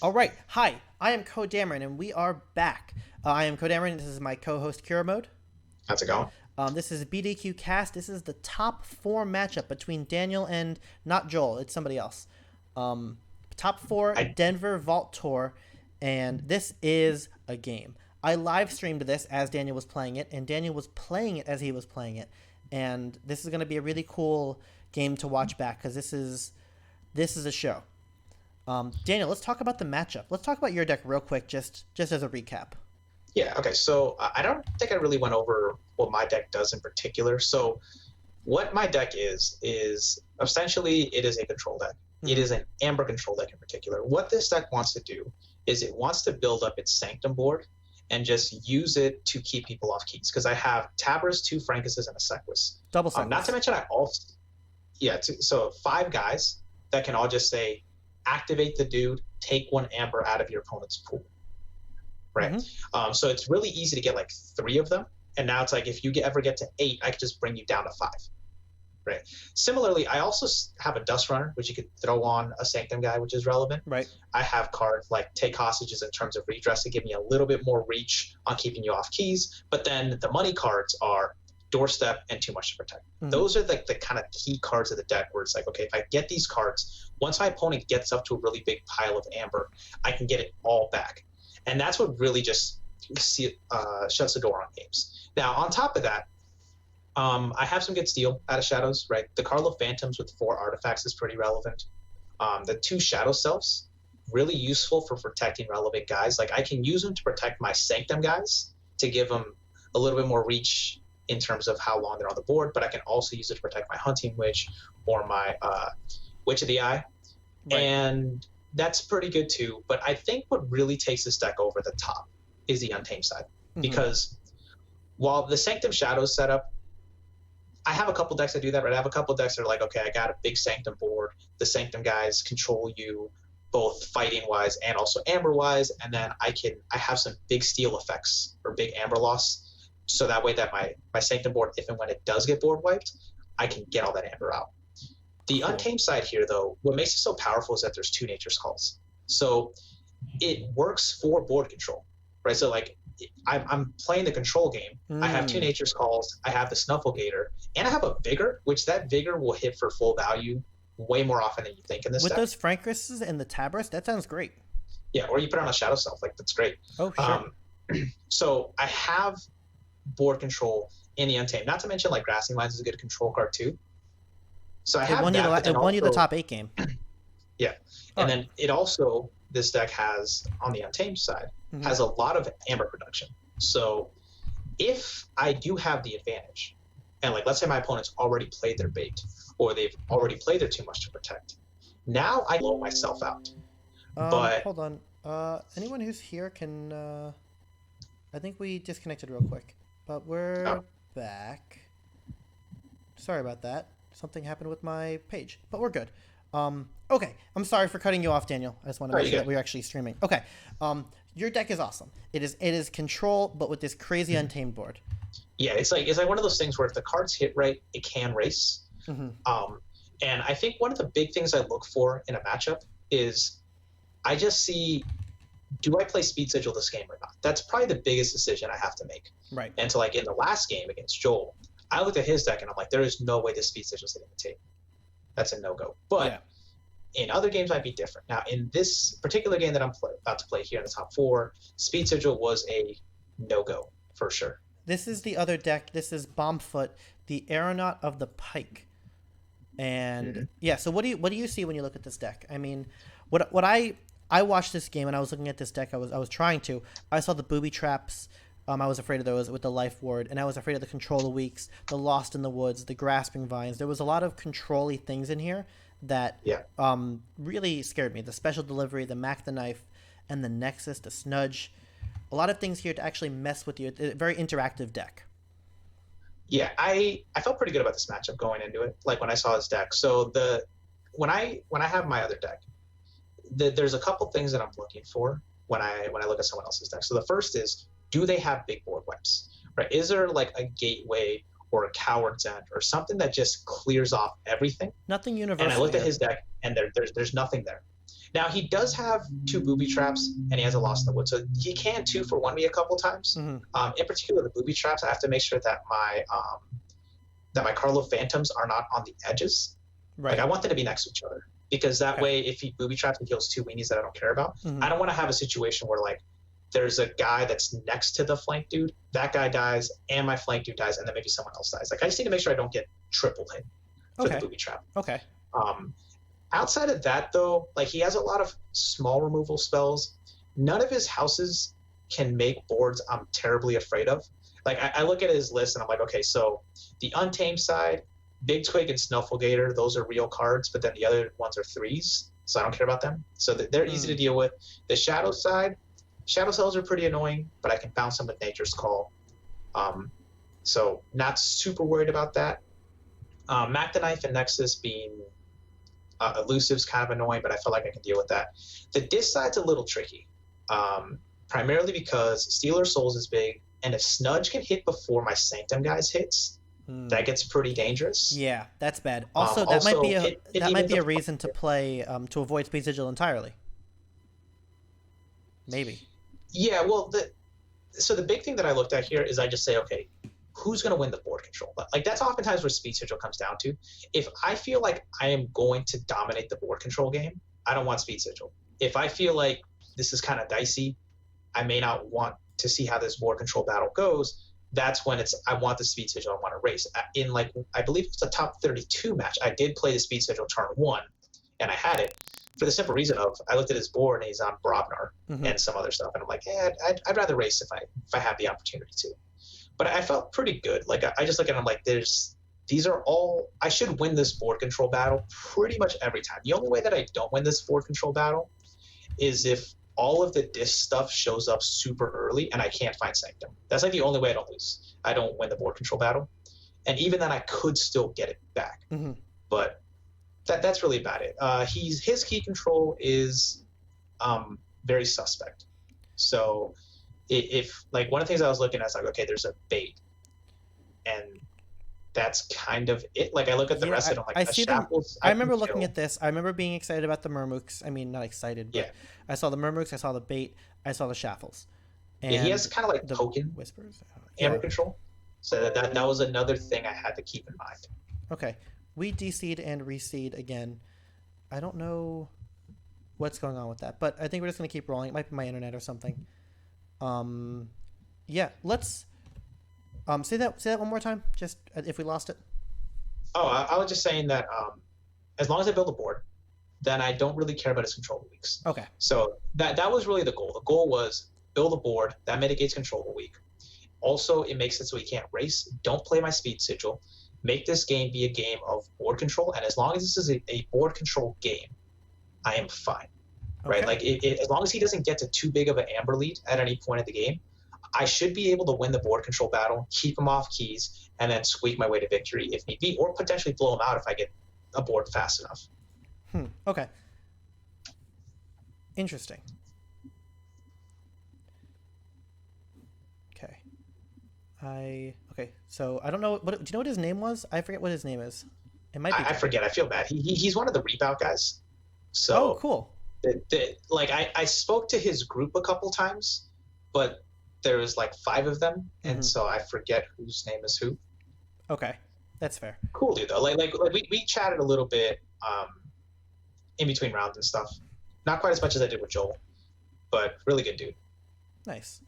All right. Hi, I am CoDameron, and we are back. I am CoDameron. This is my co-host Kiramode. How's it going? This is BDQ Cast. This is the top four matchup between Daniel and not Joel. It's somebody else. Top four I Denver Vault Tour, and this is a game. I live streamed this as Daniel was playing it, and Daniel was playing it as he was playing it, and this is going to be a really cool game to watch back because this is a show. Daniel, let's talk about the matchup. Let's talk about your deck real quick, just as a recap. Yeah, okay. So I don't think I really went over what my deck does in particular. So what my deck is essentially it is a control deck. It is an amber control deck in particular. What this deck wants to do is it wants to build up its Sanctum board and just use it to keep people off keys. Because I have Tabras, two Frankuses, and a Sequus. Double Sequus. Not to mention I also so five guys that can all just say activate the dude, take one amber out of your opponent's pool. Right. So it's really easy to get like three of them. And now it's like if you ever get to 8, I could just bring you down to 5. Right. Similarly, I also have a Dust Runner, which you could throw on a Sanctum guy, which is relevant. Right. I have cards like Take Hostages in terms of redress to give me a little bit more reach on keeping you off keys. But then the money cards are Doorstep and Too Much to Protect. Those are like the kind of key cards of the deck where it's like, okay, if I get these cards, once my opponent gets up to a really big pile of amber, I can get it all back. And that's what really just shuts the door on games. Now, on top of that, I have some good steal out of Shadows, right? The Carlo Phantoms with 4 artifacts is pretty relevant. The 2 Shadow Selves, really useful for protecting relevant guys. Like, I can use them to protect my Sanctum guys to give them a little bit more reach in terms of how long they're on the board, but I can also use it to protect my Hunting Witch or my Witch of the Eye. Right. And that's pretty good too, but I think what really takes this deck over the top is the Untamed side. Because while the Sanctum Shadows setup, I have a couple decks that do that, right? I have a couple decks that are like, okay, I got a big Sanctum board. The Sanctum guys control you both fighting-wise and also amber-wise, and then I have some big steal effects or big amber loss, so that way that my Sanctum board, if and when it does get board wiped, I can get all that amber out. The Untamed side here, though, what makes it so powerful is that there's 2 Nature's Calls. So it works for board control, right? So, like, I'm playing the control game. I have 2 Nature's Calls. I have the Snufflegator. And I have a Vigor, which that Vigor will hit for full value way more often than you think in this With deck. those Frankuses and the Tabras, that sounds great. Yeah, or you put on a Shadow Self. Like, that's great. Oh, sure. So I have board control in the Untamed. Not to mention, like, Grassing Lines is a good control card, too. So I have that. It won you the top 8 game. Yeah. And then it also, this deck has, on the Untamed side, has a lot of amber production. So if I do have the advantage, and like let's say my opponent's already played their bait, or they've already played their Too Much to Protect, now I blow myself out. But hold on. Anyone who's here can... I think we disconnected real quick. But we're back. Sorry about that. Something happened with my page, but we're good. Okay, I'm sorry for cutting you off, Daniel. I just want to make sure that we're actually streaming. Okay, your deck is awesome. It is control, but with this crazy Untamed board. Yeah, it's like one of those things where if the cards hit right, it can race. And I think one of the big things I look for in a matchup is I just see, do I play Speed Sigil this game or not? That's probably the biggest decision I have to make. Right. And so, like in the last game against Joel, I looked at his deck and I'm like, there is no way this Speed Sigil is hitting the table. That's a no-go. But in other games might be different. Now, in this particular game that I'm about to play here in the top 4, Speed Sigil was a no-go for sure. This is the other deck. This is Bombfoot, the Aeronaut of the Pike. And so what do you see when you look at this deck? I mean, what I watched this game and I was looking at this deck. I was trying to. I saw the booby traps. I was afraid of those with the Life Ward, and I was afraid of the Control of Weeks, the Lost in the Woods, the Grasping Vines. There was a lot of control-y things in here that really scared me. The Special Delivery, the Mac the Knife, and the Nexus, the Snudge. A lot of things here to actually mess with you. It's a very interactive deck. Yeah, I felt pretty good about this matchup going into it, like when I saw his deck. So when I have my other deck, there's a couple things that I'm looking for when I look at someone else's deck. So the first is, do they have big board wipes? Right? Is there like a Gateway or a Coward's End or something that just clears off everything? Nothing universal. And I looked at his deck, and there's nothing there. Now he does have 2 booby traps, and he has a Lost in the Woods, so he can 2-for-1 me a couple times. In particular, the booby traps, I have to make sure that my Carlo Phantoms are not on the edges. Right. Like I want them to be next to each other, because that way, if he booby traps and kills 2 weenies that I don't care about, I don't want to have a situation where like there's a guy that's next to the flank dude, that guy dies, and my flank dude dies, and then maybe someone else dies. Like I just need to make sure I don't get triple hit for the booby trap. Okay. Outside of that, though, like he has a lot of small removal spells. None of his houses can make boards I'm terribly afraid of. Like I look at his list and I'm like, okay, so the Untamed side, Big Twig and Snufflegator, those are real cards, but then the other ones are 3s, so I don't care about them. So they're easy to deal with. The Shadow side, Shadow Cells are pretty annoying, but I can bounce them with Nature's Call. So not super worried about that. Mac the Knife and Nexus being elusive's kind of annoying, but I feel like I can deal with that. The Dis side's a little tricky, primarily because Stealer Souls is big, and if Snudge can hit before my Sanctum guys hits, that gets pretty dangerous. Yeah, that's bad. Also, that might be a reason to play to avoid Speed Sigil entirely. Maybe. Yeah, well, so the big thing that I looked at here is I just say, okay, who's going to win the board control? Like that's oftentimes where Speed Sigil comes down to. If I feel like I am going to dominate the board control game, I don't want Speed Sigil. If I feel like this is kind of dicey, I may not want to see how this board control battle goes. That's when I want the Speed Sigil, I want to race. In like, I believe it's a top 32 match, I did play the Speed Sigil turn 1, and I had it for the simple reason of I looked at his board and he's on Brobnar and some other stuff, and I'm like, yeah, I'd rather race if I have the opportunity to. But I felt pretty good. Like I just look at him like these are all, I should win this board control battle pretty much every time. The only way that I don't win this board control battle is if all of the Dis stuff shows up super early and I can't find Sanctum. That's like the only way I don't lose. I don't win the board control battle. And even then I could still get it back. But that's really about it. His key control is very suspect. So if like one of the things I was looking at is like, okay, there's a bait, and that's kind of it. Like I look at the rest of it, I'm like, I see them. I remember looking at this. I remember being excited about the Murmooks. I mean, not excited, but I saw the Murmooks, I saw the bait, I saw the Shaffles. And he has kind of like the token whispers, hammer control. So that was another thing I had to keep in mind. Okay, we de-seed and reseed again. I don't know what's going on with that, but I think we're just gonna keep rolling. It might be my internet or something. Yeah, let's say that one more time, just if we lost it. Oh, I was just saying that as long as I build a board, then I don't really care about his control weeks. Okay. So that was really the goal. The goal was build a board that mitigates control week. Also, it makes it so he can't race. Don't play my Speed Sigil. Make this game be a game of board control, and as long as this is a board control game, I am fine. Right? Like as long as he doesn't get to too big of an amber lead at any point of the game, I should be able to win the board control battle, keep him off keys, and then squeak my way to victory if need be, or potentially blow him out if I get a board fast enough. Okay. Interesting. Okay. So I don't know. Do you know what his name was? I forget what his name is. It might be. I forget. I feel bad. He's one of the Reap Out guys. So. Oh, cool. I spoke to his group a couple times, but there was like 5 of them, and so I forget whose name is who. Okay, that's fair. Cool dude though. Like we chatted a little bit in between rounds and stuff. Not quite as much as I did with Joel, but really good dude. Nice.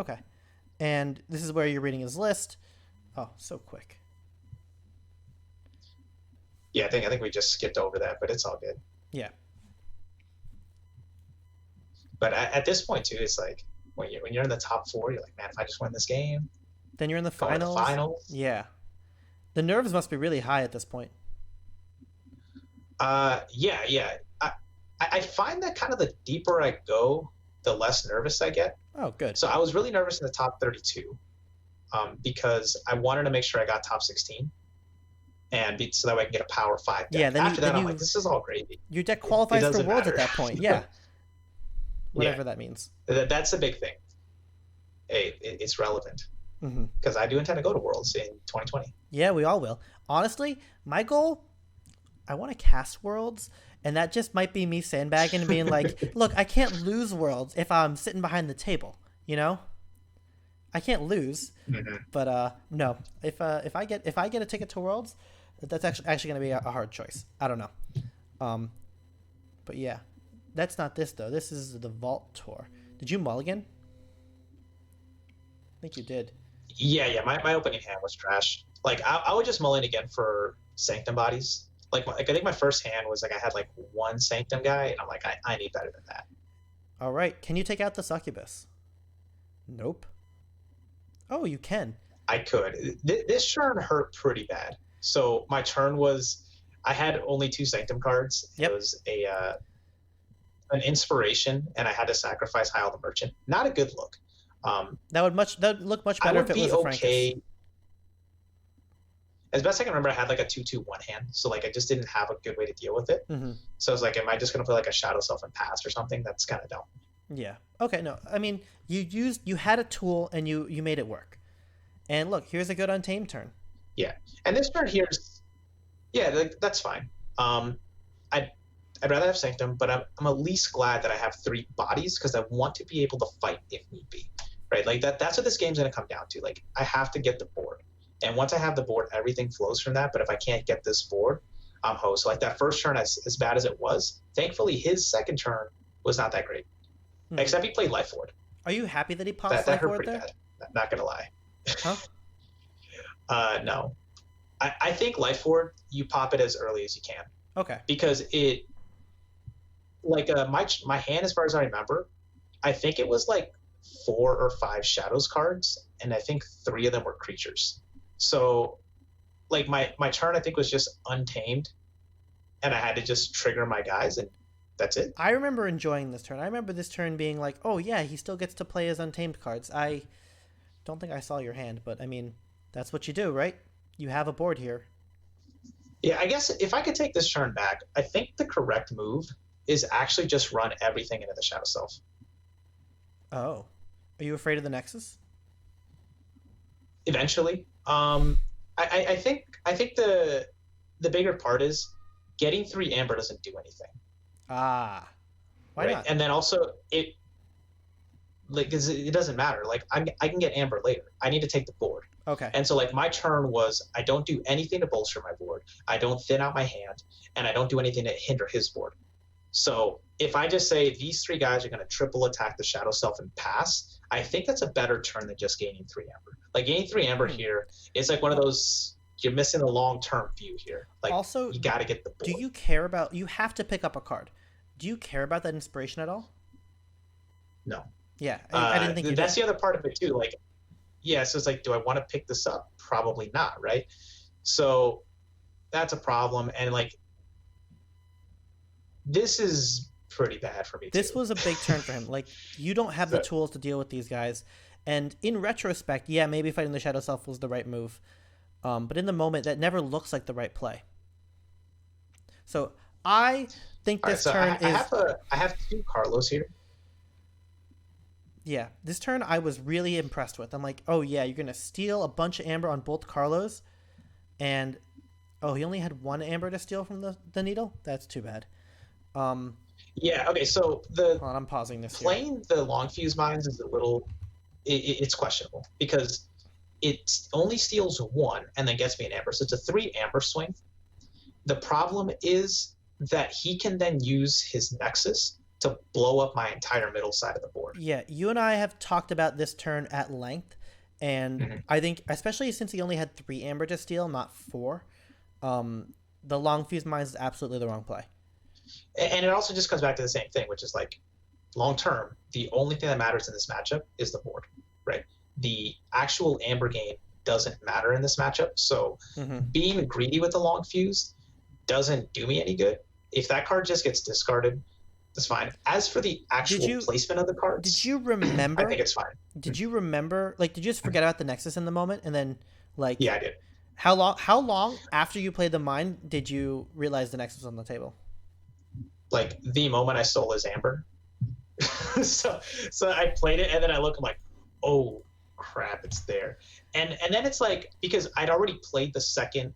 Okay, and this is where you're reading his list. Oh, so quick. Yeah, I think we just skipped over that, but it's all good. Yeah. But at this point too, it's like when you're in the top 4, you're like, man, if I just win this game, then you're in the finals. Yeah. The nerves must be really high at this point. Yeah. I find that kind of the deeper I go, the less nervous I get. Oh, good. So I was really nervous in the top 32 because I wanted to make sure I got top 16. So that way I can get a power 5 deck. Yeah, After that, I'm like, this is all gravy. Your deck qualifies for Worlds at that point. Yeah. Whatever that means. That's a big thing. Hey, it's relevant. Because I do intend to go to Worlds in 2020. Yeah, we all will. Honestly, my goal, I want to cast Worlds, And that just might be me sandbagging and being like, look, I can't lose worlds if I'm sitting behind the table, you know? I can't lose. Mm-hmm. But no, if I get a ticket to worlds, that's actually going to be a hard choice. I don't know. But yeah, that's not this though. This is the Vault Tour. Did you mulligan? I think you did. Yeah. My opening hand was trash. Like I would just mulligan again for Sanctum Bodies. Like I think my first hand was like I had like one Sanctum guy, and I'm like I need better than that. All right, can you take out the Succubus? Nope. Oh, you can. I could. This turn hurt pretty bad. So my turn was I had only 2 Sanctum cards. Yep. It was an Inspiration, and I had to sacrifice Heil the Merchant. Not a good look. That would look much better if it was a Frankus. Okay. As best I can remember, I had like a 2/2 one hand, so like I just didn't have a good way to deal with it. Mm-hmm. So I was like, am I just gonna play like a Shadow Self and pass or something? That's kind of dumb. Yeah. Okay. No. I mean, you had a tool and you made it work. And look, here's a good Untamed turn. Yeah, and this turn here's, that's fine. I'd rather have Sanctum, but I'm at least glad that I have 3 bodies because I want to be able to fight if need be, right? Like that's what this game's gonna come down to. Like I have to get the board, and once I have the board, everything flows from that. But if I can't get this board, I'm hosed. So like that first turn, as bad as it was, thankfully his second turn was not that great. Mm-hmm. Except he played Life Ward. Are you happy that he popped that Life hurt Ward pretty there? bad. Not gonna lie. Huh? No. I think Life Ward, you pop it as early as you can. Okay. Because it, like my hand, as far as I remember, I think it was like 4 or 5 Shadows cards, and I think 3 of them were creatures. So, like my turn, I think was just Untamed, and I had to just trigger my guys, and that's it. I remember enjoying this turn. I remember this turn being like, oh yeah, he still gets to play his Untamed cards. I don't think I saw your hand, but I mean, that's what you do, right? You have a board here. Yeah, I guess if I could take this turn back, I think the correct move is actually just run everything into the Shadow Self. Oh. Are you afraid of the Nexus? Eventually. I think the bigger part is getting 3 Amber doesn't do anything. Ah. Why not? And then also it doesn't matter. Like I can get Amber later. I need to take the board. Okay. And so like my turn was I don't do anything to bolster my board. I don't thin out my hand, and I don't do anything to hinder his board. So if I just say these 3 guys are going to triple attack the Shadow Self and pass, I think that's a better turn than just gaining 3 Amber. Like gaining 3 Amber here is like one of those, you're missing the long-term view here. Like also, you got to get the board. Do you care about, you have to pick up a card. Do you care about that inspiration at all? No. Yeah, I didn't think you that's did. the other part of it too. Like, yeah, so it's like, do I want to pick this up? Probably not, right? So that's a problem. And like, this is pretty bad for me. This was a big turn for him. Like, you don't have the tools to deal with these guys. And in retrospect, yeah, maybe fighting the Shadow Self was the right move. But in the moment, that never looks like the right play. So I think this turn is... I have 2 Carlos here. Yeah, this turn I was really impressed with. I'm like, oh yeah, you're going to steal a bunch of Amber on both Carlos. And, oh, he only had 1 Amber to steal from the needle? That's too bad. Yeah, okay, so Hold on, I'm pausing this here. Playing the long fuse mines is a little... It's questionable, because it only steals 1 and then gets me an Amber. So it's a 3 Amber swing. The problem is that he can then use his Nexus to blow up my entire middle side of the board. Yeah, you and I have talked about this turn at length, and I think, especially since he only had 3 Amber to steal, not 4, the long fuse mines is absolutely the wrong play. And it also just comes back to the same thing, which is like, long term, the only thing that matters in this matchup is the board, right? The actual Amber gain doesn't matter in this matchup, so being greedy with the long fuse doesn't do me any good. If that card just gets discarded, that's fine. As for the actual placement of the cards, did you remember? I think it's fine. Did you remember? Like, did you just forget about the Nexus in the moment, and then, like, yeah, I did. How long after you played the mine did you realize the Nexus was on the table? Like the moment I stole his Amber. so I played it, and then I look, I'm like, oh crap, it's there. And then it's like, because I'd already played the second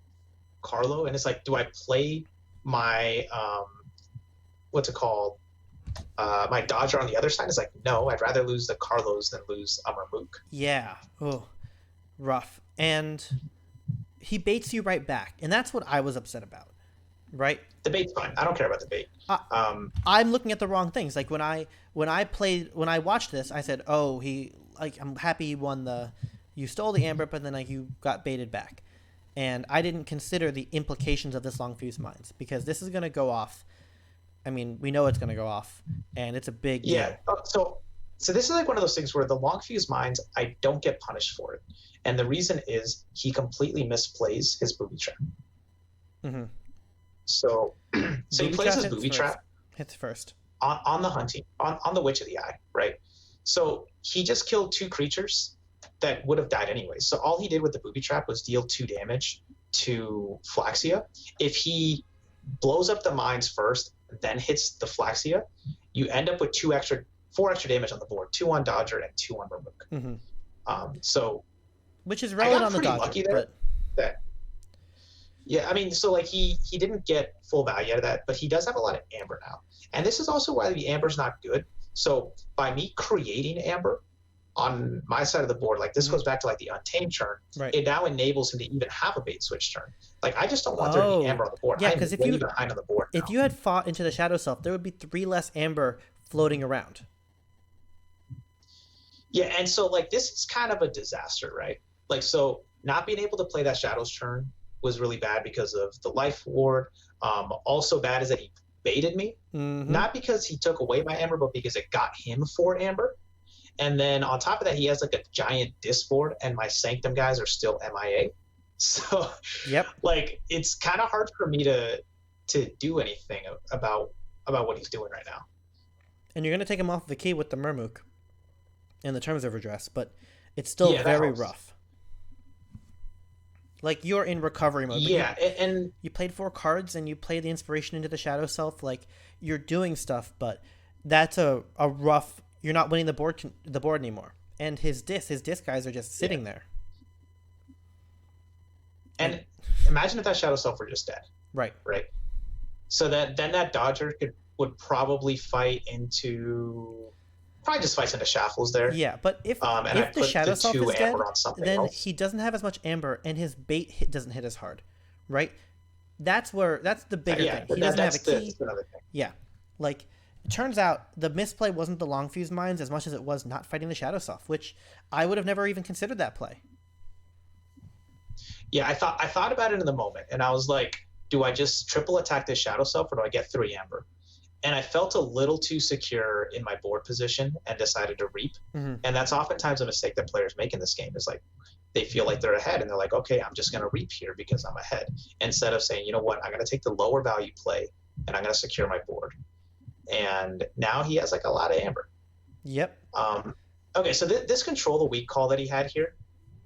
Carlo, and it's like, do I play my what's it called? My Dodger on the other side is like, no, I'd rather lose the Carlos than lose a Marmook. Yeah. Oh, rough. And he baits you right back, and that's what I was upset about. Right? The bait's fine. I don't care about the bait. I'm looking at the wrong things. Like when I watched this, I said, "Oh, I'm happy he won you stole the amber, but then like you got baited back." And I didn't consider the implications of this long fuse mines, because this is going to go off. I mean, we know it's going to go off, and it's a big deal. So this is like one of those things where the long fuse mines, I don't get punished for it, and the reason is he completely misplays his booby trap. Mm-hmm. So he plays his booby trap. Hits first on the hunting on the Witch of the Eye, right? So he just killed 2 creatures that would have died anyway. So all he did with the booby trap was deal 2 damage to Flaxia. If he blows up the mines first, then hits the Flaxia, you end up with 4 extra damage on the board, 2 on Dodger and 2 on Marmook. Mm-hmm. Which is relevant on the Dodger. Lucky there, yeah, I mean, so like he didn't get full value out of that, but he does have a lot of amber now, and this is also why the amber's not good. So by me creating amber on my side of the board, like this goes back to like the Untamed turn, right. It now enables him to even have a bait switch turn. Like I just don't want there to be amber on the board. Yeah, because if you behind on the board now. If you had fought into the Shadow Self, there would be 3 less amber floating around. Yeah, and so like this is kind of a disaster, right? Like so not being able to play that Shadows turn was really bad because of the life ward. Also bad is that he baited me, not because he took away my amber, but because it got him 4 amber. And then on top of that, he has like a giant disc board, and my Sanctum guys are still MIA. So, like it's kind of hard for me to do anything about what he's doing right now. And you're gonna take him off the key with the Marmook and the Terms of Redress, but it's still very rough. Like you're in recovery mode. Yeah, and you played 4 cards and you played the Inspiration into the Shadow Self. Like you're doing stuff, but that's a rough. You're not winning the board anymore. And his disc guys are just sitting there. And imagine if that Shadow Self were just dead. Right. Right. So then that Dodger would probably fight into Shaffles there. Yeah, but if the Shadow Self is dead, then else. He doesn't have as much amber, and his bait doesn't hit as hard, right? That's the bigger thing. He doesn't have a key. That's another thing. Yeah, like it turns out the misplay wasn't the long fuse mines as much as it was not fighting the Shadow Self, which I would have never even considered that play. Yeah, I thought about it in the moment, and I was like, do I just triple attack this Shadow Self, or do I get 3 amber? And I felt a little too secure in my board position and decided to reap. Mm-hmm. And that's oftentimes a mistake that players make in this game, is like they feel like they're ahead and they're like, okay, I'm just going to reap here because I'm ahead. Instead of saying, you know what, I'm going to take the lower value play and I'm going to secure my board. And now he has like a lot of amber. Yep. Okay, so this control the weak call that he had here,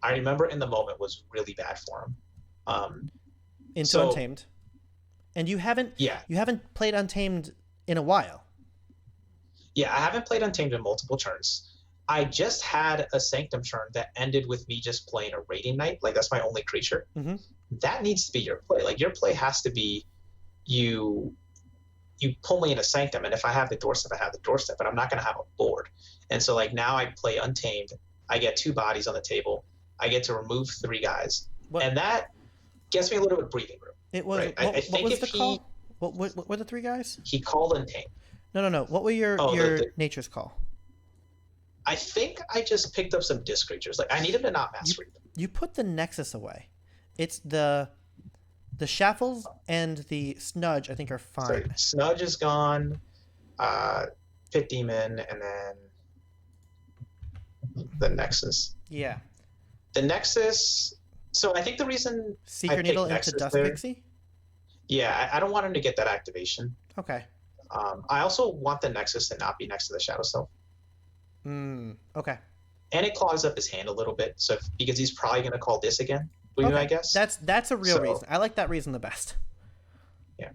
I remember in the moment was really bad for him. Into Untamed. And you haven't played Untamed in a while. Yeah, I haven't played Untamed in multiple turns. I just had a Sanctum turn that ended with me just playing a Raiding Knight. Like that's my only creature. Mm-hmm. That needs to be your play. Like your play has to be you pull me in a Sanctum, and if I have the doorstep, I have the doorstep, but I'm not going to have a board. And so like now I play Untamed. I get 2 bodies on the table. I get to remove 3 guys, and that gets me a little bit of breathing room. It was. Right? What was the call? What were the 3 guys? He called Untamed. No. What were your Nature's Call? I think I just picked up some disc creatures. Like I need him to not mass read them. You put the Nexus away. It's the Shaffles and the Snudge, I think, are fine. So Snudge is gone. Pit Demon, and then the Nexus. Yeah. The Nexus. So I think the reason Seeker Needle into Dust Pixie? Yeah, I don't want him to get that activation. Okay. I also want the Nexus to not be next to the Shadow Self. Okay. And it clogs up his hand a little bit, so because he's probably going to call this again. I guess that's a real reason. I like that reason the best. Yeah.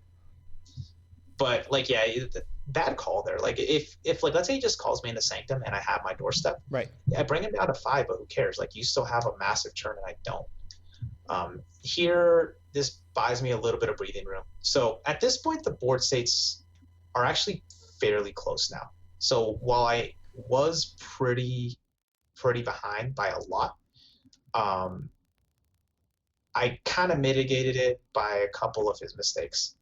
But like, yeah, bad call there. Like if like let's say he just calls me into Sanctum and I have my doorstep. Right. Yeah, I bring him down to 5, but who cares? Like you still have a massive turn and I don't. Here, this buys me a little bit of breathing room. So at this point, the board state's are actually fairly close now. So while I was pretty behind by a lot, um, I kind of mitigated it by a couple of his mistakes.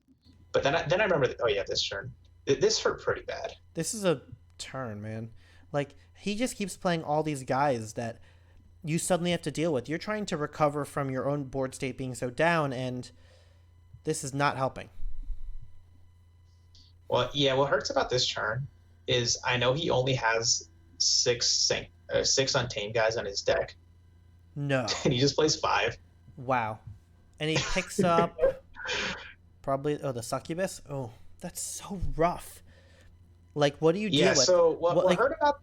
But then I remember that, oh yeah, this turn, this hurt pretty bad. This is a turn, man. Like, he just keeps playing all these guys that you suddenly have to deal with. You're trying to recover from your own board state being so down, and this is not helping. Well, yeah, what hurts about this turn is I know he only has six Untamed guys on his deck, No. and he just plays 5. Wow. And he picks up probably the succubus. Oh, that's so rough. Like, what do you deal with? Yeah, so what hurt about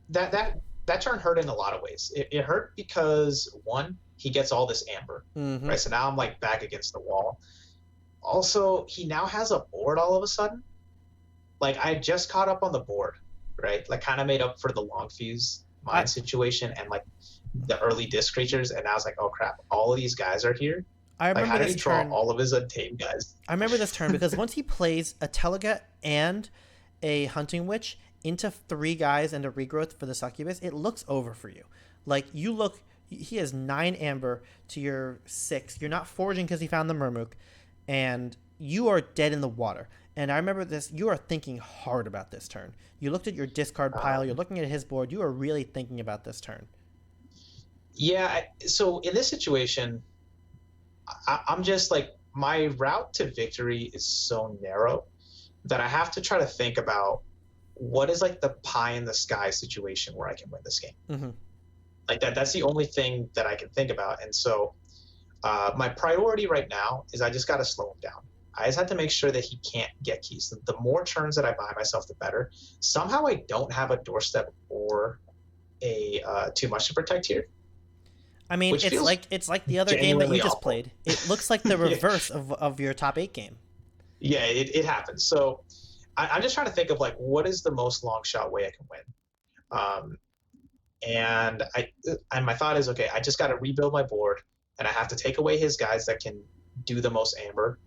that turn hurt in a lot of ways. It hurt because, one, he gets all this amber, right? So now I'm like back against the wall. Also, he now has a board all of a sudden. Like, I just caught up on the board, right? Like, kind of made up for the long fuse mine situation and like the early disc creatures, and I was like, oh crap, all of these guys are here. I remember like, how this did he draw turn. all of his Untamed guys? I remember this turn because once he plays a Telega and a Hunting Witch into 3 guys and a regrowth for the succubus, it looks over for you. Like, he has 9 amber to your 6. You're not forging because he found the Murmuk, and you are dead in the water. And I remember this, you are thinking hard about this turn. You looked at your discard pile, you're looking at his board, you are really thinking about this turn. Yeah, so in this situation, I'm just like, my route to victory is so narrow that I have to try to think about what is like the pie in the sky situation where I can win this game. Mm-hmm. Like that's the only thing that I can think about. And so my priority right now is I just got to slow him down. I just have to make sure that he can't get keys. The more turns that I buy myself, the better. Somehow I don't have a doorstep or a too much to protect here. I mean, it's like the other game that you just awful. played. It looks like the reverse of your top 8 game. Yeah, it happens. So I'm just trying to think of like what is the most long shot way I can win. And my thought is, okay, I just got to rebuild my board, and I have to take away his guys that can do the most amber,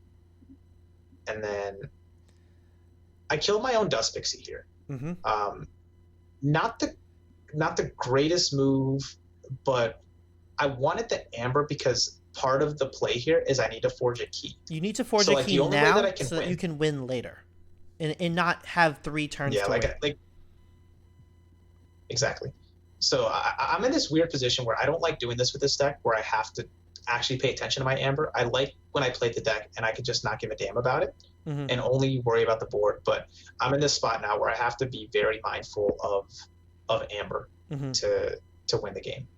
and then I killed my own Dust Pixie here. Mm-hmm. Not the greatest move, but I wanted the amber because part of the play here is I need to forge a key. You need to forge a key now so that you can win later, and not have 3 turns. Yeah, to win. like exactly. So I'm in this weird position where I don't like doing this with this deck, where I have to actually pay attention to my amber. I like when I played the deck and I could just not give a damn about it and only worry about the board. But I'm in this spot now where I have to be very mindful of amber to win the game.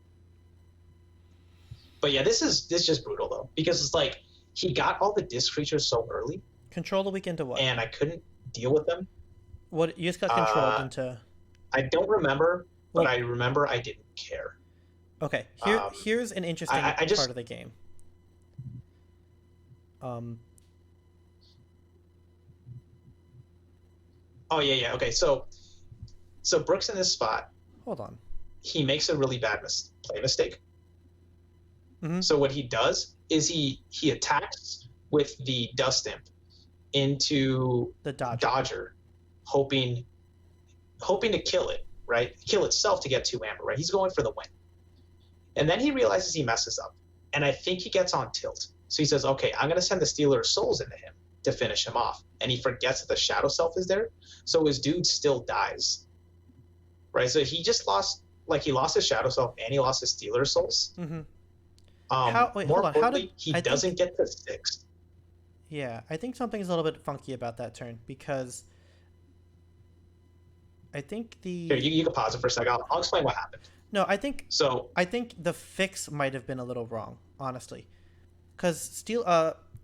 But yeah, this is just brutal though, because it's like he got all the disc creatures so early. Control the weekend to what? And I couldn't deal with them. What you just got controlled into? I don't remember, but I remember I didn't care. Okay, here's an interesting part of the game. Oh yeah. Okay, so Brooks in this spot. Hold on. He makes a really bad play mistake. Mm-hmm. So what he does is he attacks with the Dust Imp into the Dodger, hoping to kill it, right? Kill itself to get 2 amber, right? He's going for the win. And then he realizes he messes up. And I think he gets on tilt. So he says, okay, I'm going to send the Stealer of Souls into him to finish him off. And he forgets that the Shadow Self is there. So his dude still dies. Right? So he just lost, like he lost his Shadow Self and he lost his Stealer of Souls. Mm-hmm. More importantly, he doesn't get to 6. Yeah, I think something's a little bit funky about that turn because I think Here, you can pause it for a second. I'll explain what happened. No, I think the fix might have been a little wrong, honestly, because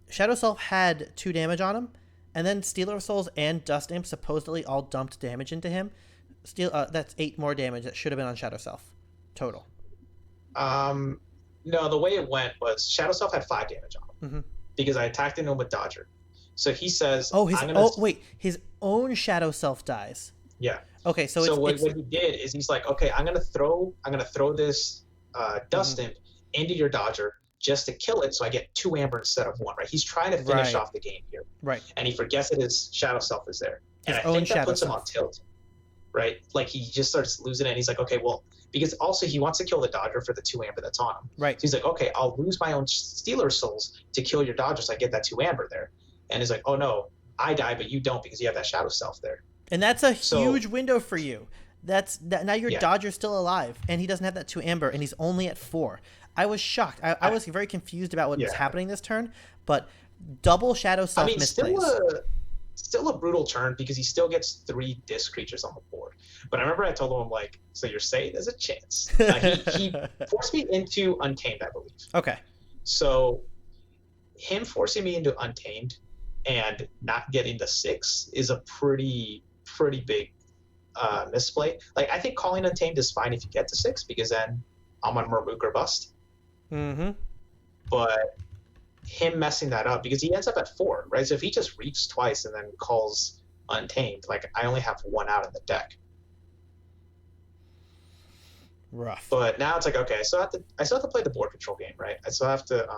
Shadow Self had 2 damage on him, and then Stealer of Souls and Dust Imp supposedly all dumped damage into him. That's 8 more damage that should have been on Shadow Self total. No, the way it went was Shadow Self had 5 damage on him because I attacked him with Dodger. So he says, his own Shadow Self dies. Yeah. Okay, so what he did is he's like, okay, I'm gonna throw this Dust Imp into your Dodger just to kill it, so I get 2 amber instead of 1. Right? He's trying to finish off the game here. Right. And he forgets that his Shadow Self is there. And I think that puts him on tilt, right? Like he just starts losing it. And he's like, okay, well, because also he wants to kill the Dodger for the 2 amber that's on him. Right. So he's like, okay, I'll lose my own Stealer Souls to kill your Dodger so I get that 2 amber there. And he's like, oh no, I die, but you don't because you have that Shadow Self there. And that's a huge window for you. Now your Dodger's still alive, and he doesn't have that 2 amber, and he's only at 4. I was shocked. I was very confused about what was happening this turn, but double Shadow Self misplays. Still a brutal turn because he still gets 3 disc creatures on the board. But I remember I told him, like, so you're saying there's a chance. He forced me into Untamed, I believe. Okay. So him forcing me into Untamed and not getting the 6 is a pretty big misplay. Like, I think calling Untamed is fine if you get to 6 because then I'm on Murmook or bust. Mm-hmm. But him messing that up because he ends up at 4, right? So if he just reaches twice and then calls Untamed, like I only have 1 out in the deck. Rough. But now it's like, okay, I still have to play the board control game, right? I still have to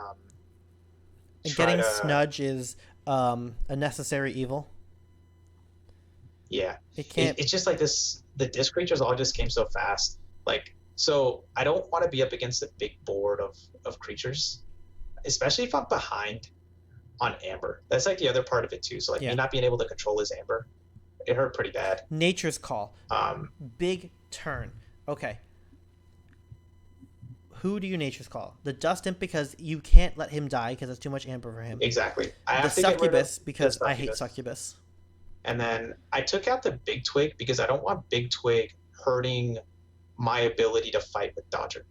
and getting Snudge is a necessary evil. Yeah. It's just like this, the disc creatures all just came so fast. Like, so I don't want to be up against a big board of creatures, especially if I'm behind on Amber. That's like the other part of it too. So like me not being able to control his Amber, it hurt pretty bad. Nature's Call. Big turn. Okay. Who do you Nature's Call? The Dust Imp because you can't let him die because it's too much Amber for him. Exactly. The Succubus because I hate Succubus. And then I took out the Big Twig because I don't want Big Twig hurting my ability to fight with Dodger.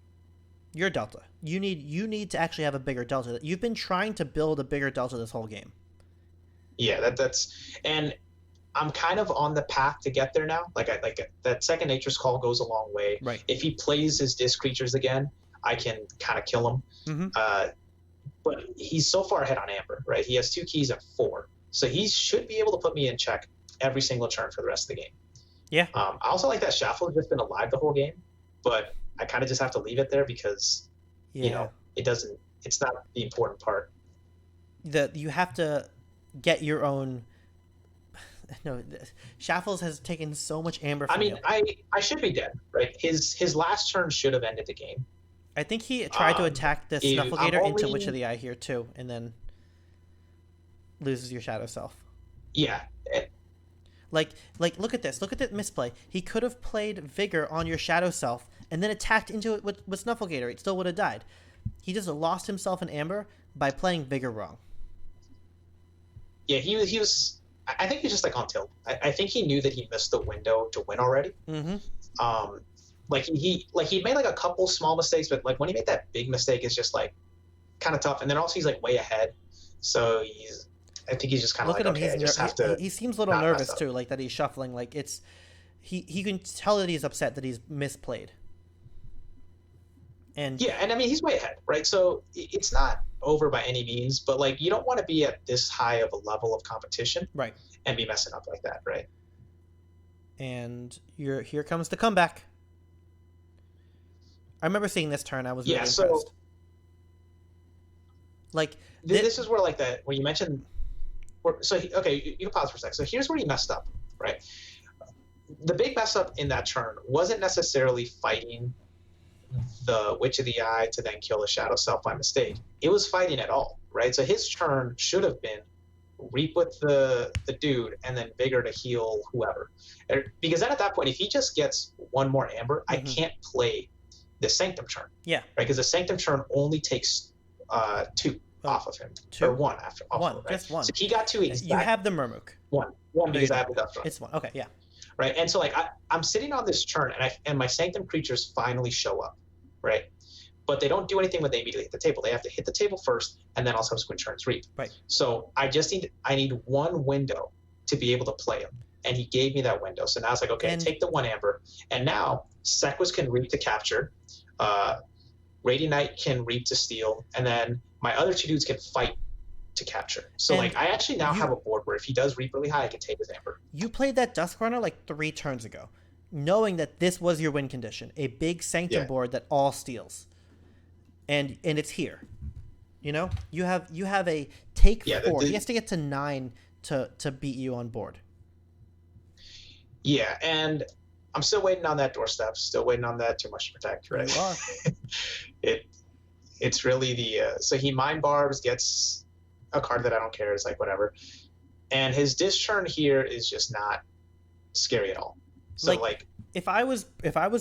Your Delta. You need to actually have a bigger Delta. You've been trying to build a bigger Delta this whole game. Yeah, that's and I'm kind of on the path to get there now. Like that second Nature's Call goes a long way. Right. If he plays his disc creatures again, I can kind of kill him. Mm-hmm. But he's so far ahead on Amber, right? He has 2 keys and 4. So he should be able to put me in check every single turn for the rest of the game. Yeah. I also like that Shuffle has just been alive the whole game, but I kind of just have to leave it there because, you know, it's not the important part. You have to get your own. No, Shaffles has taken so much Amber from you. I should be dead, right? His last turn should have ended the game. I think he tried to attack the Snufflegator into Witch of the Eye here too, and then loses your Shadow Self. Yeah. Like look at this. Look at that misplay. He could have played Vigor on your Shadow Self and then attacked into it with Snufflegator. It still would have died. He just lost himself in Amber by playing Vigor wrong. Yeah, he was. I think he's just like on tilt. I think he knew that he missed the window to win already. Mm-hmm. He made like a couple small mistakes, but like when he made that big mistake, it's just like kind of tough. And then also he's like way ahead, so I think he's just kind of like, okay, I just have to. He seems a little nervous too, like that he's shuffling. Like he can tell that he's upset that he's misplayed. And yeah, and I mean he's way ahead, right? So it's not over by any means, but like you don't want to be at this high of a level of competition, right? And be messing up like that, right? And here comes the comeback. I remember seeing this turn. I was really impressed. Like this is where like that when you mentioned. Okay, you can pause for a sec. So here's where he messed up, right? The big mess up in that turn wasn't necessarily fighting the Witch of the Eye to then kill the Shadow Self by mistake. It was fighting at all, right? So his turn should have been Reap with the dude and then Vigor to heal whoever. Because then at that point, if he just gets 1 more Amber, I can't play the Sanctum turn. Yeah. Right? Because the Sanctum turn only takes 2 off of him. 2? Or 1 after. One, right? just 1. So he got 2 exactly. You have the Murmook. 1 because I have the Dust Run. It's 1. Okay, yeah. Right, and so like I'm sitting on this turn, and my Sanctum creatures finally show up, right? But they don't do anything when they immediately hit the table. They have to hit the table first, and then all subsequent turns reap. Right. So I need 1 window to be able to play him, and he gave me that window. So now it's like, okay, take the 1 Amber, and now Sequus can reap to capture, Radiant Knight can reap to steal, and then my other 2 dudes can fight to capture. So and like I actually now have a board where if he does reap really high, I can take his Amber. You played that Duskrunner like 3 turns ago, knowing that this was your win condition, a big Sanctum board that all steals, and it's here. You know, you have a take 4. He has to get to 9 to beat you on board. Yeah, and I'm still waiting on that doorstep. Still waiting on that too much to protect. Right. You are. It's really the so he mind barbs, gets a card that I don't care. It's like whatever, and his disc turn here is just not scary at all. So like if I was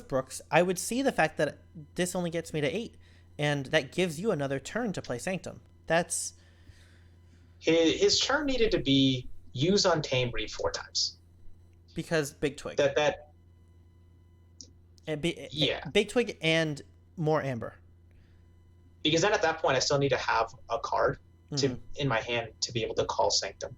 Brooks, I would see the fact that this only gets me to 8, and that gives you another turn to play Sanctum. That's his turn needed to be use Untamed, read 4 times. Because Big Twig. Big Twig and more Amber. Because then at that point I still need to have a card in my hand to be able to call Sanctum.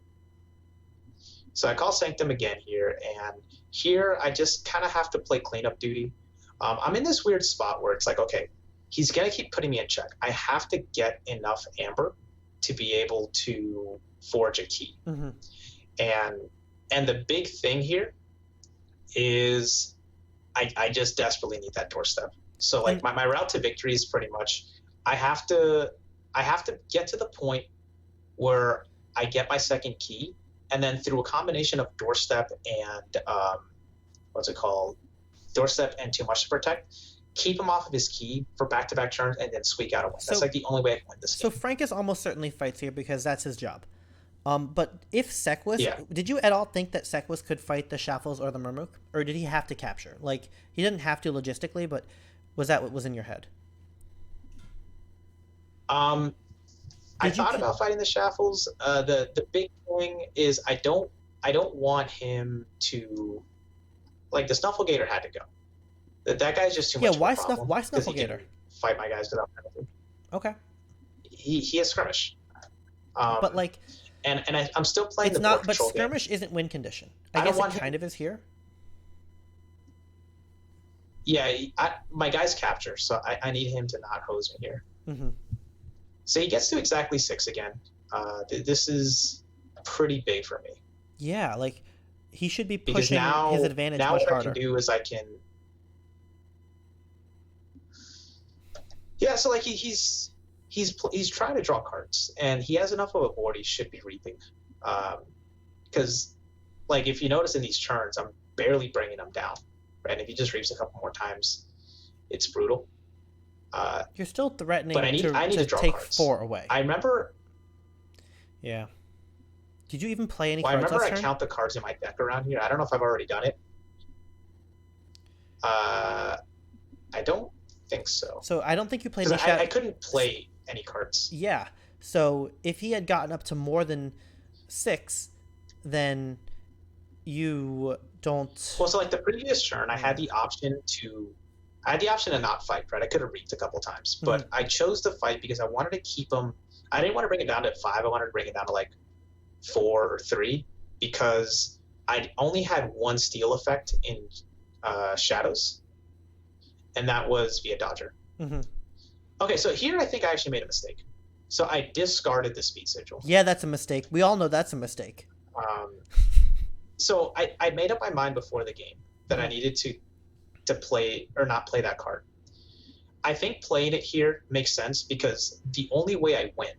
So I call Sanctum again here, and here I just kind of have to play cleanup duty. I'm in this weird spot where it's like, okay, he's going to keep putting me in check. I have to get enough Amber to be able to forge a key. Mm-hmm. And the big thing here is I just desperately need that doorstep. So like my route to victory is pretty much I have to get to the point where I get my second key, and then through a combination of doorstep and doorstep and too much to protect, keep him off of his key for back-to-back turns and then squeak out a win. That's like the only way I can win this game. So Frankus almost certainly fights here because that's his job. But if Sekwis, did you at all think that Sekwis could fight the Shaffles or the Murmuk? Or did he have to capture? Like, he didn't have to logistically, but was that what was in your head? I thought about fighting the Shaffles. The big thing is I don't want him to, like, the Snufflegator had to go. That guy's just too much. Yeah, why Snufflegator? Fight my guys without penalty. Okay. He has skirmish. But like, and I'm still playing it's the not. board But control skirmish game. Isn't win condition. I guess it kind of is here. Yeah, my guys capture, so I need him to not hose me here. Mm-hmm. So he gets to exactly 6 again. This is pretty big for me. Yeah, like he should be pushing his advantage much harder. Now what I can do is I can. Yeah, so like he's trying to draw cards, and he has enough of a board he should be reaping. Because, like, if you notice in these turns, I'm barely bringing him down, right? And if he just reaps a couple more times, it's brutal. You're still threatening but I need to draw take cards. 4 away. I remember. Yeah. Did you even play any cards cards last turn? I count the cards in my deck around here. I don't know if I've already done it. I don't think so. So I don't think you played. I couldn't play any cards. Yeah. So if he had gotten up to more than 6, then you don't. Well, so like the previous turn, I had the option to not fight, right? I could have reaped a couple times, but I chose to fight because I wanted to keep him. I didn't want to bring it down to 5. I wanted to bring it down to like 4 or 3 because I only had 1 steal effect in Shadows, and that was via Dodger. Mm-hmm. Okay, so here I think I actually made a mistake. So I discarded the Speed Sigil. Yeah, that's a mistake. We all know that's a mistake. So I made up my mind before the game that I needed to play or not play that card. I think playing it here makes sense because the only way I win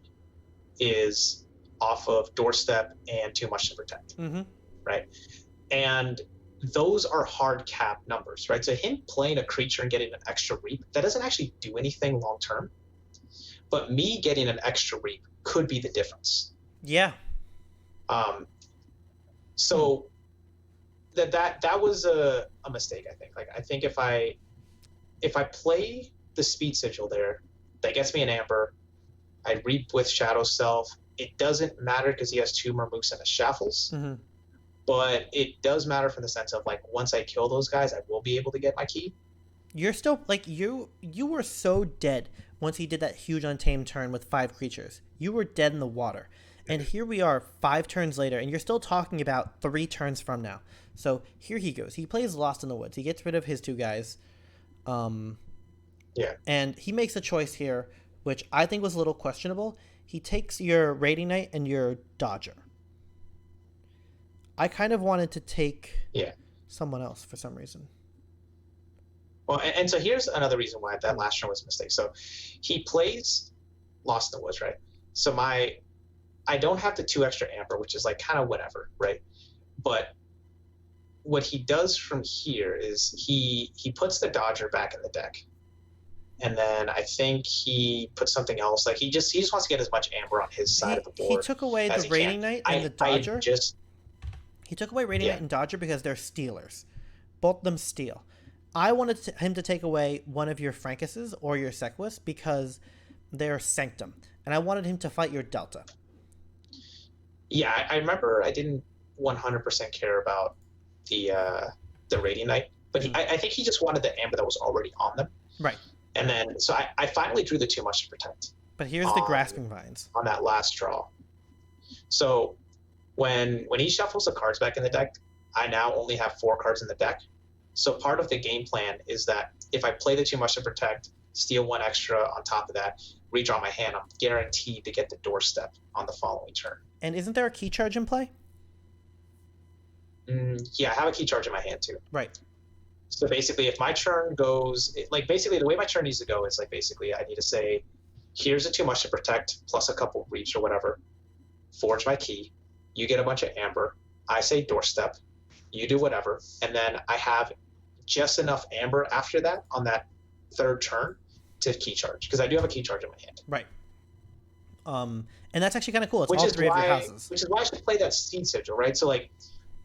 is off of doorstep and too much to protect, right? And those are hard cap numbers, right? So him playing a creature and getting an extra reap, that doesn't actually do anything long term. But me getting an extra reap could be the difference. Yeah. So that was a mistake, I think. Like I think if I play the Speed Sigil there, that gets me an Amber. I reap with Shadow Self. It doesn't matter because he has 2 Murmuks and a Shaffles. Mm-hmm. But it does matter from the sense of like once I kill those guys, I will be able to get my key. You're still like you were so dead once he did that huge Untamed turn with 5 creatures. You were dead in the water. And here we are 5 turns later, and you're still talking about 3 turns from now. So here he goes. He plays Lost in the Woods. He gets rid of his 2 guys. Yeah. And he makes a choice here, which I think was a little questionable. He takes your Raiding Knight and your Dodger. I kind of wanted to take someone else for some reason. Well, and so here's another reason why that last turn was a mistake. So he plays Lost in the Woods, right? So I don't have the 2 extra Amber, which is like kind of whatever, right? But what he does from here is he puts the Dodger back in the deck. And then I think he puts something else. Like he just wants to get as much amber on his side of the board. He took away the Raiding Knight and the Dodger. He took away Raiding Knight and Dodger because they're stealers. Both of them steal. I wanted him to take away one of your Frankuses or your Sequus because they're Sanctum. And I wanted him to fight your Delta. Yeah, I remember I didn't 100% care about the Raiding Knight. But I think he just wanted the amber that was already on them. Right. And then, so I finally drew the too much to protect. But here's the Grasping Vines. On that last draw. So when he shuffles the cards back in the deck, I now only have 4 cards in the deck. So part of the game plan is that if I play the too much to protect, steal 1 extra on top of that, redraw my hand, I'm guaranteed to get the doorstep on the following turn. And isn't there a key charge in play? Yeah, I have a key charge in my hand too. Right. So basically, if my turn goes, like basically the way my turn needs to go is like basically I need to say, here's a too much to protect plus a couple reach or whatever. Forge my key. You get a bunch of amber. I say doorstep. You do whatever. And then I have just enough amber after that on that 3rd turn to key charge. Because I do have a key charge in my hand. Right. And that's actually kind of cool. It's all 3 of your houses. Which is why I should play that Speed Sigil, right? So like,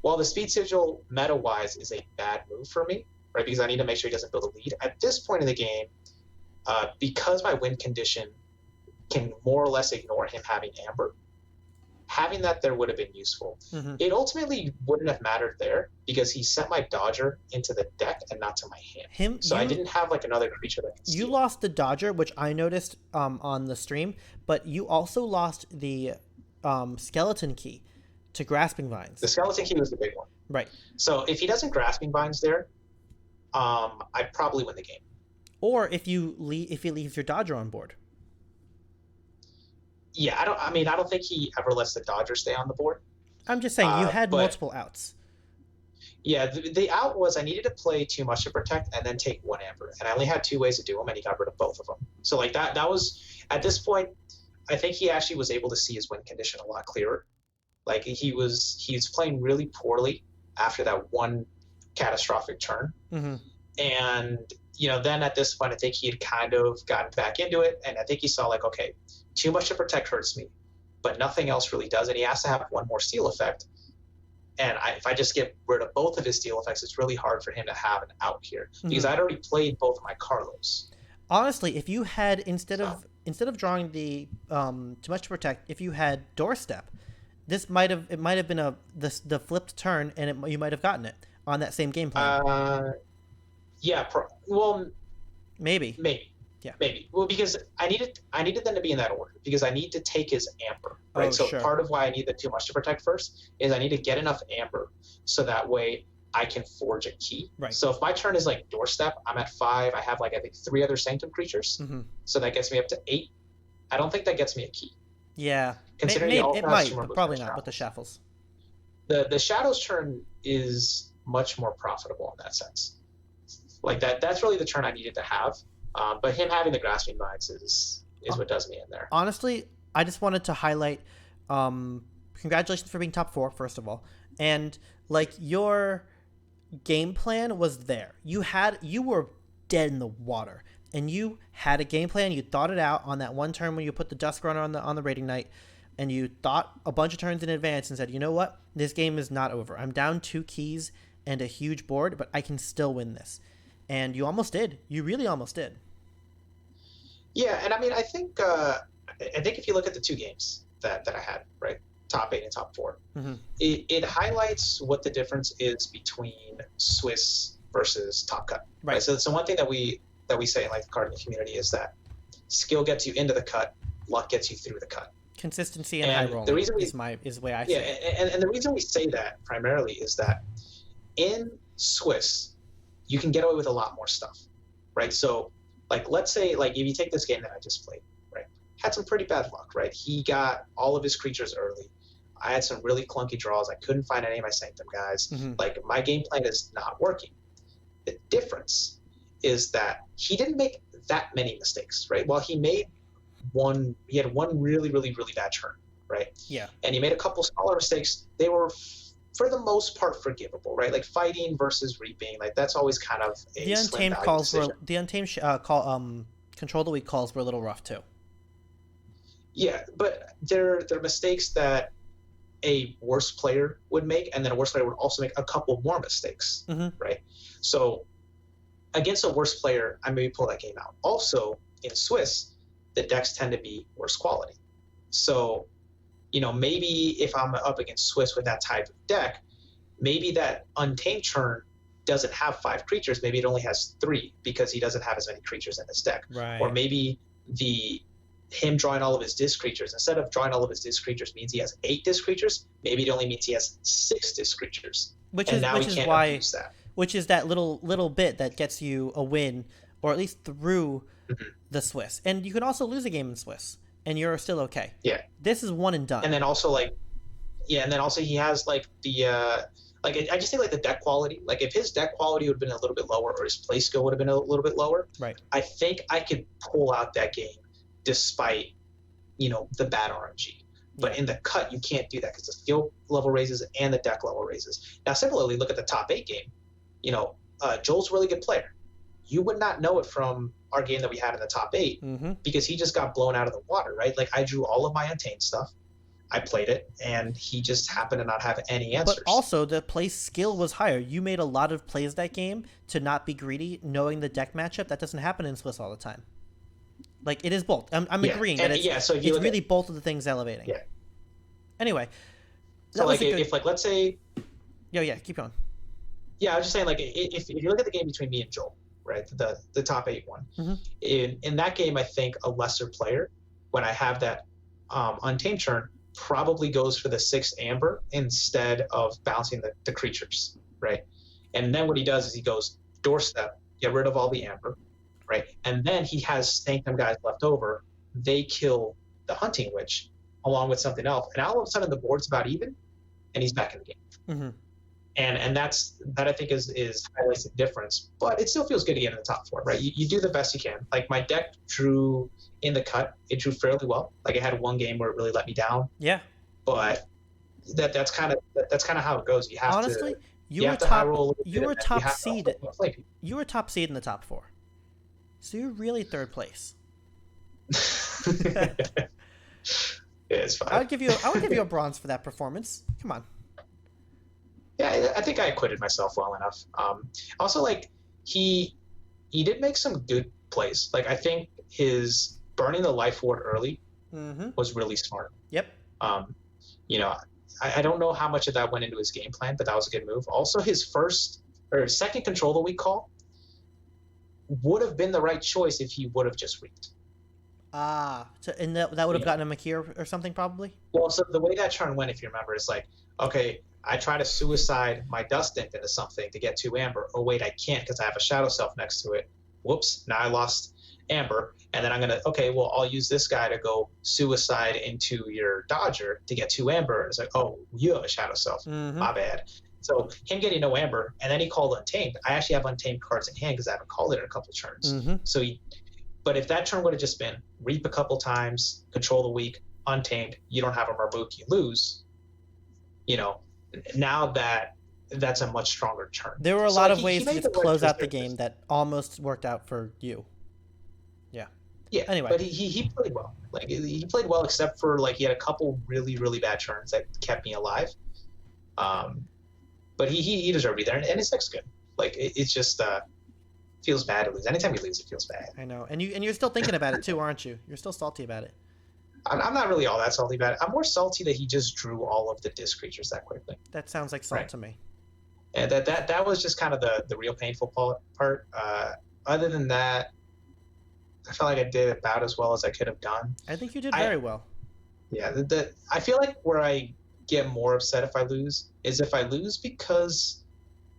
while the Speed Sigil meta-wise is a bad move for me, right, because I need to make sure he doesn't build a lead, at this point in the game, because my win condition can more or less ignore him having amber, having that there would have been useful. Mm-hmm. It ultimately wouldn't have mattered there because he sent my Dodger into the deck and not to my hand. I didn't have like another creature that could steal. You lost the Dodger, which I noticed on the stream, but you also lost the Skeleton Key to Grasping Vines. The Skeleton Key was the big one. Right. So if he doesn't Grasping Vines there, I probably win the game. Or if he leaves your Dodger on board. Yeah, I don't think he ever lets the Dodger stay on the board. I'm just saying you had multiple outs. Yeah, the out was I needed to play too much to protect and then take 1 amber, and I only had 2 ways to do them, and he got rid of both of them. So like that was at this point, I think he actually was able to see his win condition a lot clearer. Like he was playing really poorly after that 1 catastrophic turn. Mm-hmm. And, then at this point, I think he had kind of gotten back into it. And I think he saw like, okay, too much to protect hurts me, but nothing else really does. And he has to have 1 more steal effect. And if I just get rid of both of his steal effects, it's really hard for him to have an out here because I'd already played both of my Carlos. Honestly, if you had, instead of drawing the too much to protect, if you had doorstep, it might have been the flipped turn, and you might have gotten it on that same game plan. Yeah. Maybe. Yeah. Maybe. Well, because I needed them to be in that order because I need to take his amber, right? So sure. Part of why I need the too much to protect first is I need to get enough amber so that way I can forge a key. Right. So if my turn is like doorstep, I'm at 5. I have like I think 3 other Sanctum creatures, so that gets me up to 8. I don't think that gets me a key. Yeah, it might, but probably not with the Shackles. The Shadows turn is much more profitable in that sense. Like that's really the turn I needed to have. But him having the Grasping Vines is what does me in there. Honestly, I just wanted to highlight congratulations for being top 4, first of all. And like your game plan was there. You were dead in the water. And you had a game plan, you thought it out on that 1 turn when you put the Dusk Runner on the Raiding Knight, and you thought a bunch of turns in advance and said, you know what? This game is not over. I'm down 2 keys and a huge board, but I can still win this. And you almost did. You really almost did. Yeah, and I think if you look at the 2 games that I had, right, top 8 and top 4, it highlights what the difference is between Swiss versus Top Cut. Right. So one thing that we say in like the carding community is that skill gets you into the cut, luck gets you through the cut. Consistency and high rolling is the way I see it. And the reason we say that primarily is that in Swiss, you can get away with a lot more stuff, right? So like let's say like if you take this game that I just played, right, had some pretty bad luck, right? He got all of his creatures early. I had some really clunky draws. I couldn't find any of my Sanctum guys. Like my game plan is not working. The difference is that he didn't make that many mistakes, right? Well, he had one really, really, really bad turn, right? Yeah. And he made a couple smaller mistakes. They were for the most part forgivable, right? Like fighting versus reaping, like that's always kind of a The slim untamed value calls decision. were the untamed control of the weak calls were a little rough too. Yeah, but they're mistakes that a worse player would make, and then a worse player would also make a couple more mistakes, right? So against a worse player, I maybe pull that game out. Also, in Swiss, the decks tend to be worse quality. So, maybe if I'm up against Swiss with that type of deck, maybe that Untamed turn doesn't have 5 creatures. Maybe it only has 3 because he doesn't have as many creatures in his deck. Right. Or maybe him drawing all of his disc creatures, instead of drawing all of his disc creatures means he has 8 disc creatures, maybe it only means he has 6 disc creatures. Which is why which is that little bit that gets you a win, or at least through the Swiss. And you can also lose a game in Swiss, and you're still okay. Yeah. This is one and done. And then also he has the I just think like the deck quality. Like if his deck quality would have been a little bit lower, or his play skill would have been a little bit lower, right? I think I could pull out that game despite the bad RNG. But in the cut, you can't do that because the skill level raises and the deck level raises. Now, similarly, look at the top 8 game. Joel's a really good player. You would not know it from our game that we had in the top 8 because he just got blown out of the water, right? Like I drew all of my Untamed stuff. I played it, and he just happened to not have any answers. But also, the play skill was higher. You made a lot of plays that game to not be greedy, knowing the deck matchup. That doesn't happen in Swiss all the time. Like, it is both. I'm agreeing that it's really both of the things elevating. Yeah. Anyway. So, let's say... Yeah, keep going. Yeah, I was just saying, if you look at the game between me and Joel, right, the top 8 one, in that game, I think a lesser player, when I have that Untamed turn, probably goes for the 6 Amber instead of bouncing the creatures, right? And then what he does is he goes doorstep, get rid of all the Amber, right? And then he has Sanctum guys left over. They kill the Hunting Witch along with something else, and all of a sudden the board's about even, and he's back in the game. And that I think is highlights the difference, but it still feels good to get in the top 4, right? You do the best you can. Like my deck drew in the cut, it drew fairly well. Like it had one game where it really let me down. Yeah. But that's kind of how it goes. You have honestly, to, you were top seed. You were top seed in the top 4, so you're really 3rd place. Yeah, it's fine. I would give you a bronze for that performance. Come on. Yeah, I think I acquitted myself well enough. Also, he did make some good plays. Like I think his burning the Life Ward early was really smart. Yep. I don't know how much of that went into his game plan, but that was a good move. Also, his second control of the week call would have been the right choice if he would have just reaped. And that would have gotten him a key or something probably? Well, so the way that turn went, if you remember, is like, okay, I try to suicide my Dust Imp into something to get 2 Amber. Oh, wait, I can't because I have a Shadow Self next to it. Whoops, now I lost Amber. And then I'll use this guy to go suicide into your Dodger to get 2 Amber. And it's like, oh, you have a Shadow Self. My bad. So him getting no Amber, and then he called Untamed. I actually have Untamed cards in hand because I haven't called it in a couple of turns. But if that turn would have just been reap a couple times, control the weak, Untamed, you don't have a Marmook, you lose. Now that's a much stronger turn. There were a lot of ways to just close out the game that almost worked out for you. Yeah. Yeah. Anyway, but he played well. Like he played well, except for he had a couple really really bad turns that kept me alive. But he deserved to be there, and his deck's good. Like it's just feels bad to lose. Anytime you lose, it feels bad. I know, and you're still thinking about it too, aren't you? You're still salty about it. I'm not really all that salty about it. I'm more salty that he just drew all of the disc creatures that quickly. That sounds like salt to me. And that was just kind of the real painful part. Other than that, I felt like I did about as well as I could have done. I think you did very well. Yeah, I feel like where I get more upset if I lose is if I lose because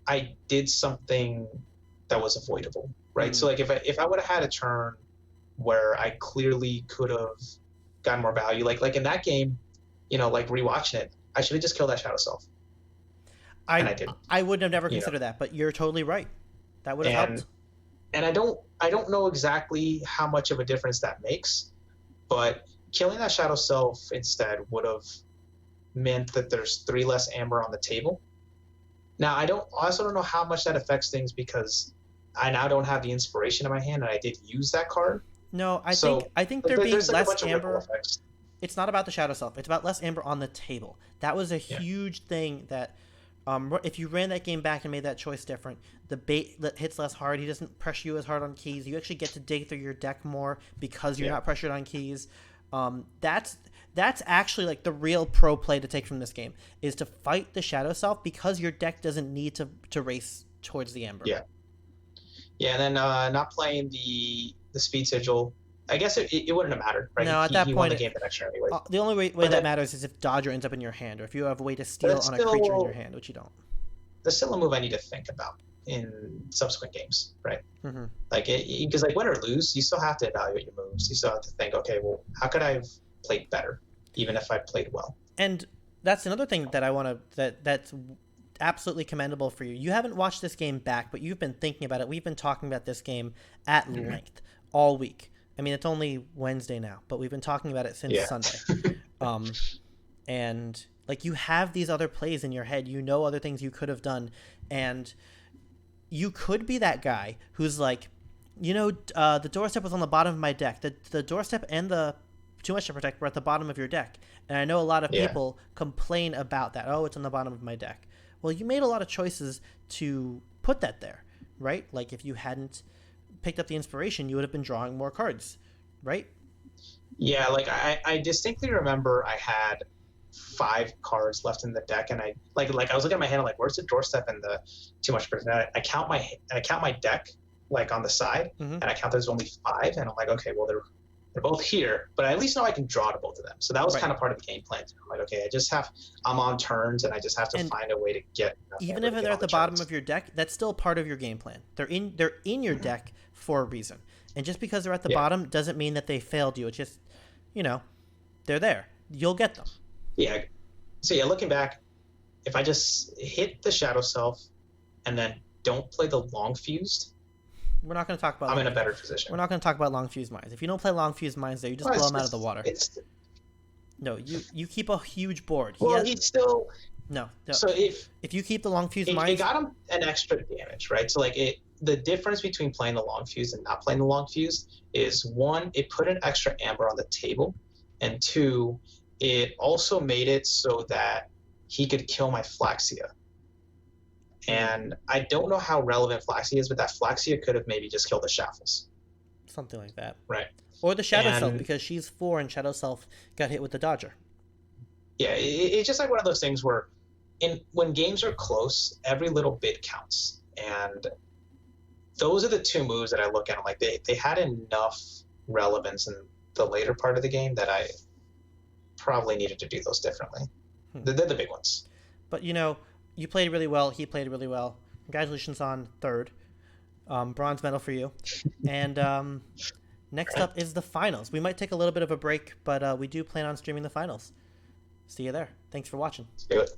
I did something that was avoidable, right? So if I would have had a turn where I clearly could have gotten more value, like in that game, rewatching it, I should have just killed that Shadow Self. And I didn't. I would have never considered that, but you're totally right. That would have helped. And I don't know exactly how much of a difference that makes, but killing that Shadow Self instead would have meant that there's 3 less amber on the table. Now, I also don't know how much that affects things because I now don't have the inspiration in my hand, and I did use that card. No, I So think there being there's like a less bunch of ripple amber. effects. It's not about the shadow self. It's about less amber on the table. That was a huge thing that, if you ran that game back and made that choice different, the bait hits less hard. He doesn't pressure you as hard on keys. You actually get to dig through your deck more because you're not pressured on keys. That's actually like the real pro play to take from this game, is to fight the shadow self because your deck doesn't need to race towards the amber. Yeah, and then not playing the speed sigil. I guess it wouldn't have mattered, right? No, at that he point, won the game the next turn anyway. The only way that matters is if Dodger ends up in your hand, or if you have a way to steal on a creature in your hand, which you don't. There's still a move I need to think about in subsequent games, right? Mm-hmm. Like, because like win or lose, you still have to evaluate your moves. You still have to think, okay, well, how could I have played better, even if I played well? And that's another thing that I want to that's absolutely commendable for you. You haven't watched this game back, but you've been thinking about it. We've been talking about this game at length all week. I mean, it's only Wednesday now, but we've been talking about it since Sunday. And like, you have these other plays in your head, you know, other things you could have done, and you could be that guy who's like, you know, the doorstep was on the bottom of my deck. The doorstep and the too much to protect were at the bottom of your deck. And I know a lot of people complain about that. Oh, it's on the bottom of my deck. Well, you made a lot of choices to put that there, right? Like, if you hadn't picked up the inspiration, you would have been drawing more cards, right? Yeah, like I distinctly remember I had 5 cards left in the deck, and I like I was looking at my hand, I'm like, where's the doorstep and the too much protect? I count my deck like on the side, and I count there's only 5, and I'm like, okay, well, they're both here, but I at least know I can draw to both of them. So that was kind of part of the game plan. I'm like, okay, I'm on turns, and I just have to find a way to get. Even if they're at the bottom of your deck, that's still part of your game plan. They're in your deck for a reason, and just because they're at the bottom doesn't mean that they failed you. It's just, you know, they're there. You'll get them. Yeah. So looking back, if I just hit the shadow self, and then don't play the long fused. We're not going to talk about. I'm in a better position. We're not going to talk about long fused mines. If you don't play long fused mines, there, you just blow them out of the water. No, you keep a huge board. He's still. No. So if you keep the long fused mines, it got him an extra damage, right? So like the difference between playing the long fused and not playing the long fused is, 1, it put an extra amber on the table, and 2, it also made it so that he could kill my Flaxia. And I don't know how relevant Flaxia is, but that Flaxia could have maybe just killed the Shaffles. Something like that. Right. Or the Shadow Self, because she's 4 and Shadow Self got hit with the Dodger. Yeah, it's just like one of those things where when games are close, every little bit counts. And those are the 2 moves that I look at. I'm like, they had enough relevance in the later part of the game that I probably needed to do those differently. They're the big ones. But, you know, you played really well. He played really well. Congratulations on 3rd. Bronze medal for you. And next up is the finals. We might take a little bit of a break, but we do plan on streaming the finals. See you there. Thanks for watching. Let's do it.